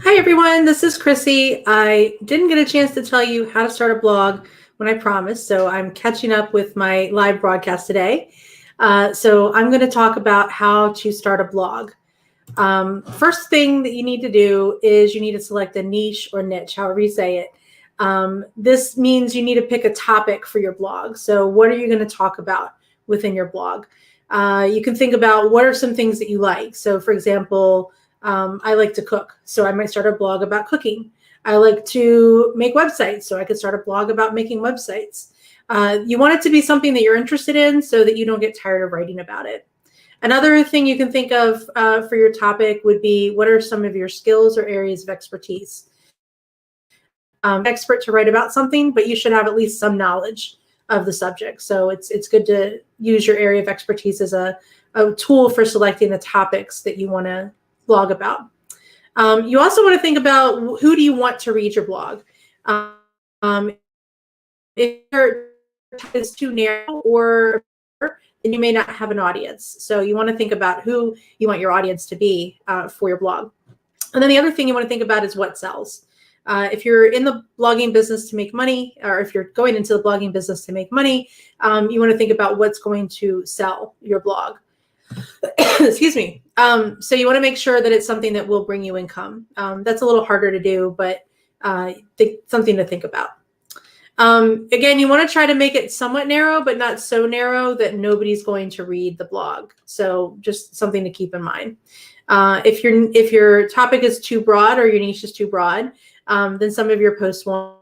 Hi everyone, this is Chrissy. I didn't get a chance to tell you how to start a blog when I promised, so I'm catching up with my live broadcast today. So I'm going to talk about how to start a blog. First thing that you need to do is you need to select a niche or niche, however you say it. This means you need to pick a topic for your blog. So what are you going to talk about within your blog? You can think about what are some things that you like. So for example, I like to cook, so I might start a blog about cooking. I like to make websites, so I could start a blog about making websites. You want it to be something that you're interested in so that you don't get tired of writing about it. Another thing you can think of for your topic would be, what are some of your skills or areas of expertise? Expert to write about something, but you should have at least some knowledge of the subject. So it's good to use your area of expertise as a tool for selecting the topics that you want to blog about. You also want to think about, who do you want to read your blog? If your topic is too narrow, or then you may not have an audience. So you want to think about who you want your audience to be for your blog. And then the other thing you want to think about is what sells. If you're in the blogging business to make money, or if you're going into the blogging business to make money, you want to think about what's going to sell your blog. Excuse me. So you want to make sure that it's something that will bring you income. That's a little harder to do, but something to think about. Again, you want to try to make it somewhat narrow, but not so narrow that nobody's going to read the blog. So just something to keep in mind. If your topic is too broad, or your niche is too broad, then some of your posts won't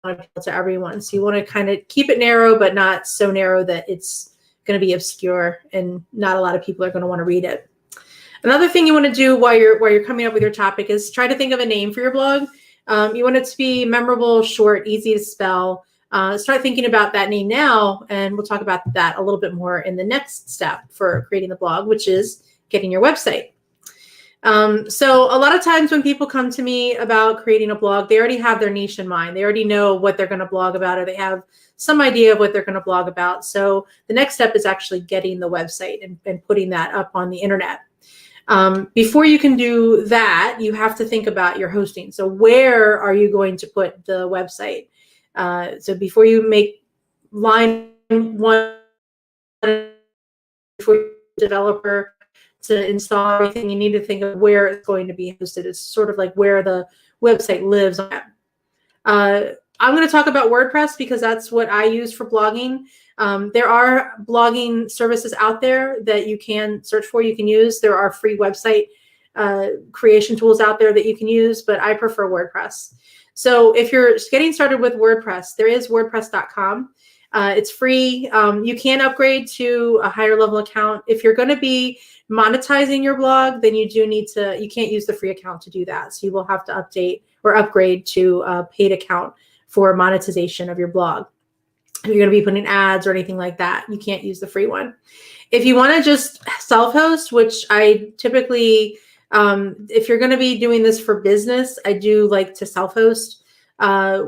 appeal to everyone. So you want to kind of keep it narrow, but not so narrow that it's going to be obscure and not a lot of people are going to want to read it. Another thing you want to do while you're coming up with your topic is try to think of a name for your blog. You want it to be memorable, short, easy to spell. Start thinking about that name now, and we'll talk about that a little bit more in the next step for creating the blog, which is getting your website. So a lot of times when people come to me about creating a blog, they already have their niche in mind. They already know what they're going to blog about, or they have some idea of what they're going to blog about. So the next step is actually getting the website and putting that up on the internet. Before you can do that, you have to think about your hosting. So where are you going to put the website? So before you make line one, before you're a developer to install everything, you need to think of where it's going to be hosted. It's sort of like where the website lives on. I'm going to talk about WordPress because that's what I use for blogging. There are blogging services out there that you can search for, you can use. There are free website creation tools out there that you can use, but I prefer WordPress. So if you're getting started with WordPress, there is WordPress.com. It's free. You can upgrade to a higher level account. If you're going to be monetizing your blog, then you can't use the free account to do that. So you will have to update or upgrade to a paid account for monetization of your blog. If you're going to be putting ads or anything like that, you can't use the free one. If you want to just self-host, which I typically, if you're going to be doing this for business, I do like to self-host.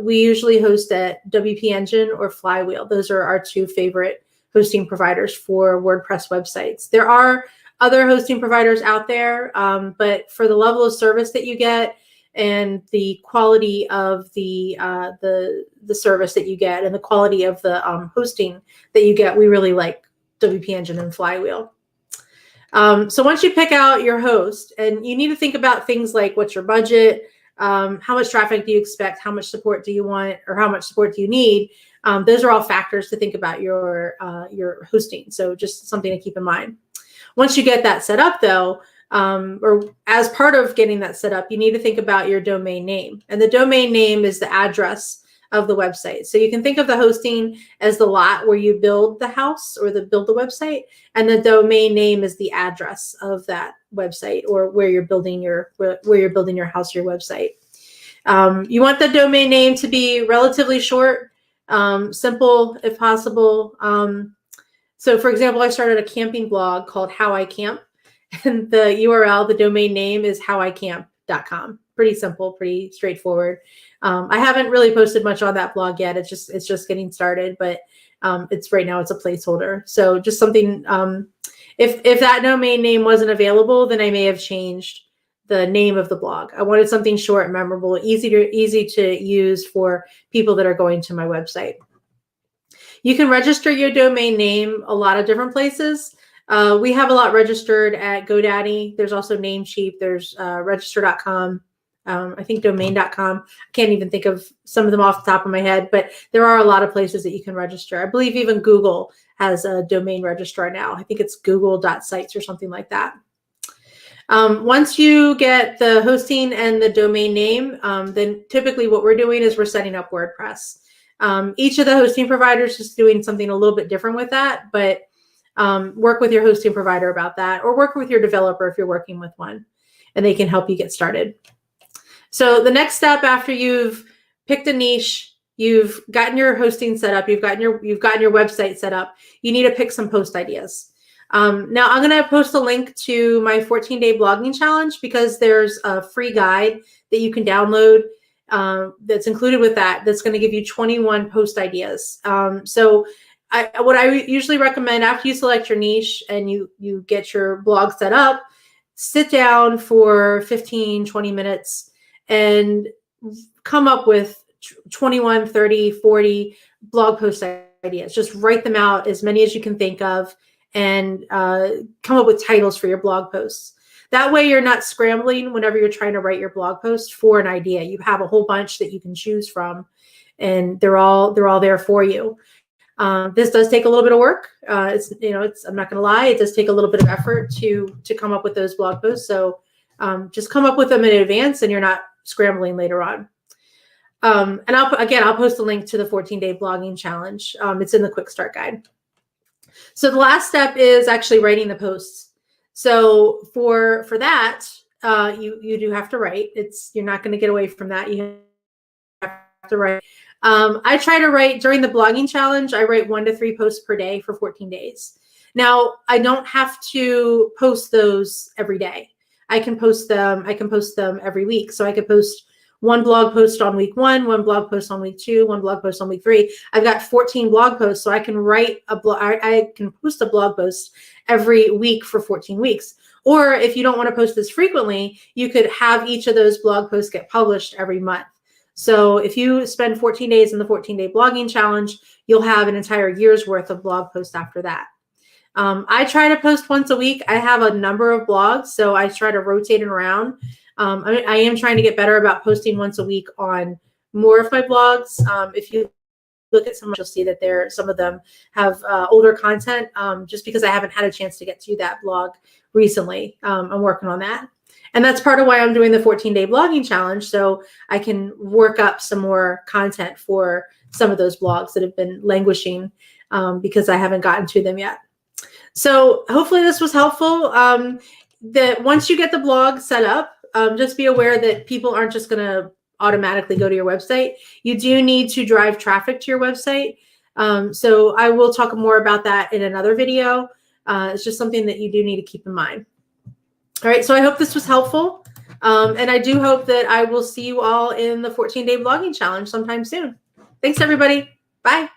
We usually host at WP Engine or Flywheel. Those are our two favorite hosting providers for WordPress websites. There are other hosting providers out there, but for the level of service that you get and the quality of the service that you get and the quality of the hosting that you get, we really like WP Engine and Flywheel. So once you pick out your host, and you need to think about things like, what's your budget? How much traffic do you expect? How much support do you want, or how much support do you need? Those are all factors to think about your hosting. So just something to keep in mind. Once you get that set up, though, or as part of getting that set up, you need to think about your domain name. And the domain name is the address of the website. So you can think of the hosting as the lot where you build the house or build the website, and the domain name is the address of that website, or where you're building your house, your website. You want the domain name to be relatively short, simple if possible. So for example, I started a camping blog called How I Camp, and the URL, the domain name is howicamp.com. Pretty simple, pretty straightforward. I haven't really posted much on that blog yet. It's just getting started, but it's right now it's a placeholder. So just something, if that domain name wasn't available, then I may have changed the name of the blog. I wanted something short, memorable, easy to use for people that are going to my website. You can register your domain name a lot of different places. We have a lot registered at GoDaddy. There's also Namecheap. There's register.com. I think domain.com. I can't even think of some of them off the top of my head, but there are a lot of places that you can register. I believe even Google has a domain registrar now. I think it's google.sites or something like that. Once you get the hosting and the domain name, then typically what we're doing is we're setting up WordPress. Each of the hosting providers is doing something a little bit different with that, but work with your hosting provider about that, or work with your developer if you're working with one, and they can help you get started. So the next step after you've picked a niche, you've gotten your hosting set up, you've gotten your website set up, you need to pick some post ideas. Now I'm going to post a link to my 14-day blogging challenge, because there's a free guide that you can download that's included with that. That's going to give you 21 post ideas. So what I usually recommend, after you select your niche and you get your blog set up, sit down for 15, 20 minutes and come up with 21, 30, 40 blog post ideas. Just write them out, as many as you can think of, and come up with titles for your blog posts. That way you're not scrambling whenever you're trying to write your blog post for an idea. You have a whole bunch that you can choose from, and they're all there for you. This does take a little bit of work. I'm not going to lie, it does take a little bit of effort to come up with those blog posts. So just come up with them in advance, and you're not scrambling later on. And I'll post a link to the 14-day blogging challenge. It's in the quick start guide. So the last step is actually writing the posts. So for that, you do have to write. You're not going to get away from that. You have to write. I try to write during the blogging challenge. I write 1 to 3 posts per day for 14 days. Now, I don't have to post those every day. I can post them every week. So I could post 1 blog post on week 1, 1 blog post on week 2, 1 blog post on week 3. I've got 14 blog posts, so I can write I can post a blog post every week for 14 weeks. Or if you don't want to post this frequently, you could have each of those blog posts get published every month. So if you spend 14 days in the 14-day blogging challenge, you'll have an entire year's worth of blog posts after that. I try to post once a week. I have a number of blogs, so I try to rotate it around. I am trying to get better about posting once a week on more of my blogs. If you look at some, you'll see that some of them have older content, just because I haven't had a chance to get to that blog recently. I'm working on that. And that's part of why I'm doing the 14-day blogging challenge, so I can work up some more content for some of those blogs that have been languishing because I haven't gotten to them yet. So hopefully this was helpful. That once you get the blog set up, just be aware that people aren't just going to automatically go to your website. You do need to drive traffic to your website. So I will talk more about that in another video. It's just something that you do need to keep in mind. All right, so I hope this was helpful. And I do hope that I will see you all in the 14-day blogging challenge sometime soon. Thanks, everybody. Bye.